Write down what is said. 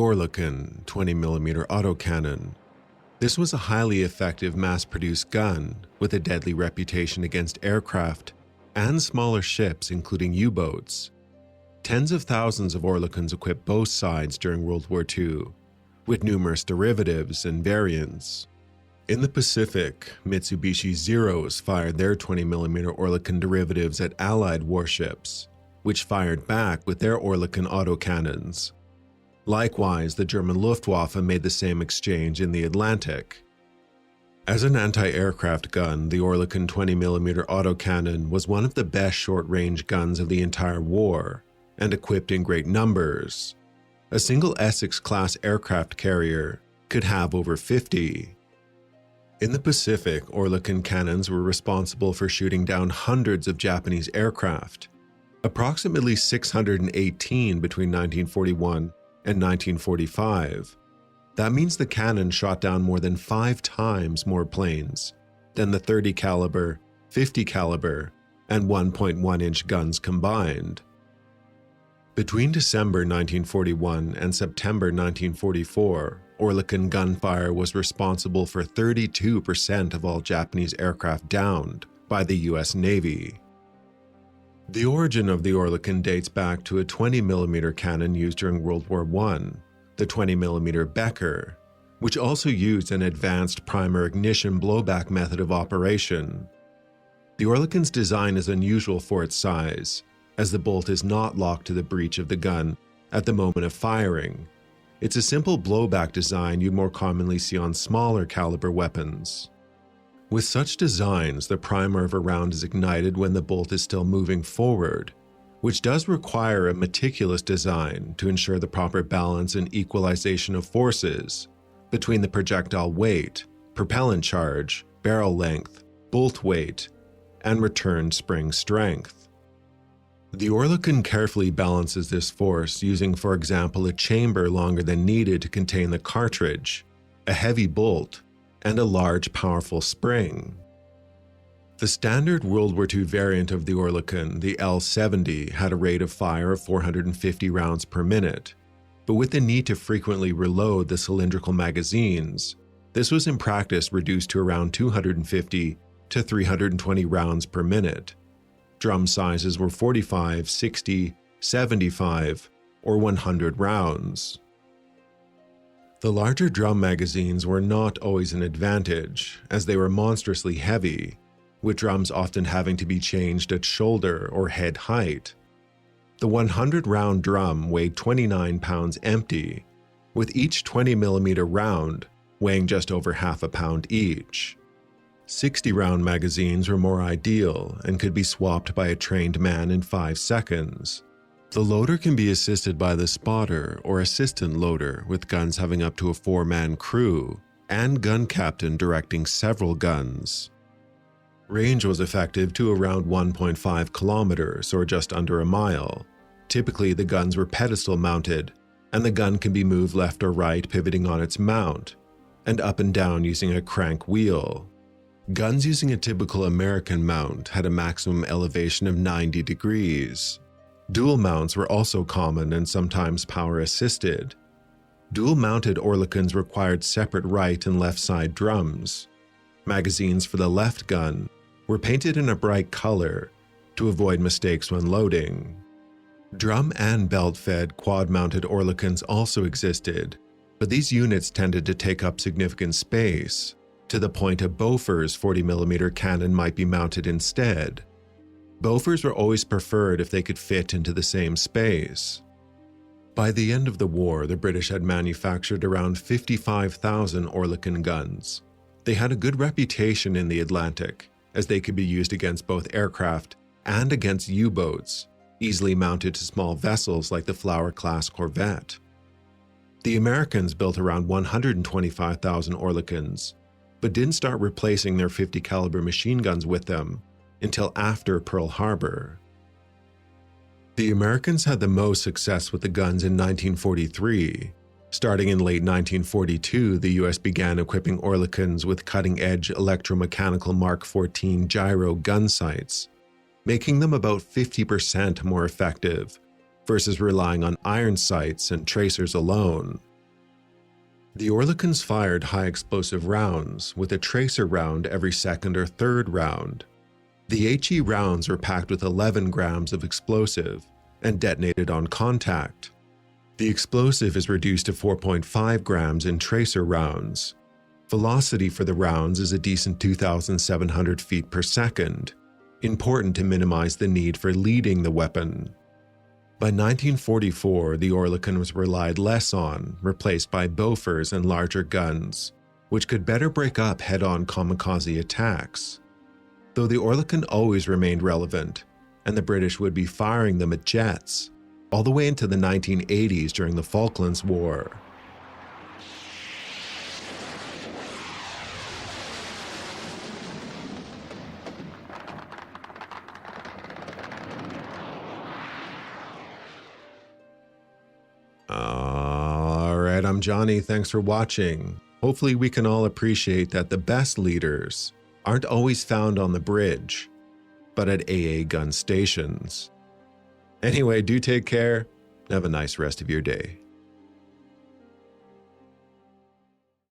Oerlikon 20mm autocannon. This was a highly effective mass-produced gun with a deadly reputation against aircraft and smaller ships including U-boats. Tens of thousands of Oerlikons equipped both sides during World War II, with numerous derivatives and variants. In the Pacific, Mitsubishi Zeros fired their 20mm Oerlikon derivatives at Allied warships, which fired back with their Oerlikon autocannons. Likewise, the German Luftwaffe made the same exchange in the Atlantic. As an anti-aircraft gun, the Oerlikon 20mm autocannon was one of the best short-range guns of the entire war, and equipped in great numbers. A single Essex-class aircraft carrier could have over 50. In the Pacific, Oerlikon cannons were responsible for shooting down hundreds of Japanese aircraft, approximately 618 between 1941 and 1945. That means the cannon shot down more than 5 times more planes than the 30 caliber, 50 caliber, and 1.1-inch guns combined. Between December 1941 and September 1944, Oerlikon gunfire was responsible for 32% of all Japanese aircraft downed by the US Navy. The origin of the Oerlikon dates back to a 20mm cannon used during World War I, the 20mm Becker, which also used an advanced primer ignition blowback method of operation. The Oerlikon's design is unusual for its size, as the bolt is not locked to the breech of the gun at the moment of firing. It's a simple blowback design you'd more commonly see on smaller caliber weapons. With such designs, the primer of a round is ignited when the bolt is still moving forward, which does require a meticulous design to ensure the proper balance and equalization of forces between the projectile weight, propellant charge, barrel length, bolt weight, and return spring strength. The Oerlikon carefully balances this force using, for example, a chamber longer than needed to contain the cartridge, a heavy bolt, and a large, powerful spring. The standard World War II variant of the Oerlikon, the L-70, had a rate of fire of 450 rounds per minute, but with the need to frequently reload the cylindrical magazines, this was in practice reduced to around 250 to 320 rounds per minute. Drum sizes were 45, 60, 75, or 100 rounds. The larger drum magazines were not always an advantage, as they were monstrously heavy, with drums often having to be changed at shoulder or head height. The 100-round drum weighed 29 pounds empty, with each 20mm round weighing just over half a pound each. 60-round magazines were more ideal and could be swapped by a trained man in 5 seconds. The loader can be assisted by the spotter or assistant loader, with guns having up to a 4-man crew, and gun captain directing several guns. Range was effective to around 1.5 kilometers or just under a mile. Typically, the guns were pedestal mounted, and the gun can be moved left or right pivoting on its mount, and up and down using a crank wheel. Guns using a typical American mount had a maximum elevation of 90 degrees. Dual mounts were also common and sometimes power-assisted. Dual-mounted Oerlikons required separate right and left side drums. Magazines for the left gun were painted in a bright color to avoid mistakes when loading. Drum and belt-fed quad-mounted Oerlikons also existed, but these units tended to take up significant space, to the point a Bofors 40mm cannon might be mounted instead. Bofors were always preferred if they could fit into the same space. By the end of the war, the British had manufactured around 55,000 Oerlikon guns. They had a good reputation in the Atlantic, as they could be used against both aircraft and against U-boats, easily mounted to small vessels like the Flower-class Corvette. The Americans built around 125,000 Oerlikons, but didn't start replacing their 50 caliber machine guns with them until after Pearl Harbor. The Americans had the most success with the guns in 1943. Starting in late 1942, the US began equipping Oerlikons with cutting-edge electromechanical Mark 14 gyro gun sights, making them about 50% more effective versus relying on iron sights and tracers alone. The Oerlikons fired high-explosive rounds, with a tracer round every second or third round. The HE rounds were packed with 11 grams of explosive and detonated on contact. The explosive is reduced to 4.5 grams in tracer rounds. Velocity for the rounds is a decent 2,700 feet per second, important to minimize the need for leading the weapon. By 1944, the Oerlikon was relied less on, replaced by Bofors and larger guns, which could better break up head-on kamikaze attacks. Though the Oerlikon always remained relevant, and the British would be firing them at jets, all the way into the 1980s during the Falklands War. Alright, I'm Johnny, thanks for watching. Hopefully we can all appreciate that the best leaders aren't always found on the bridge, but at AA gun stations. Anyway, do take care. Have a nice rest of your day.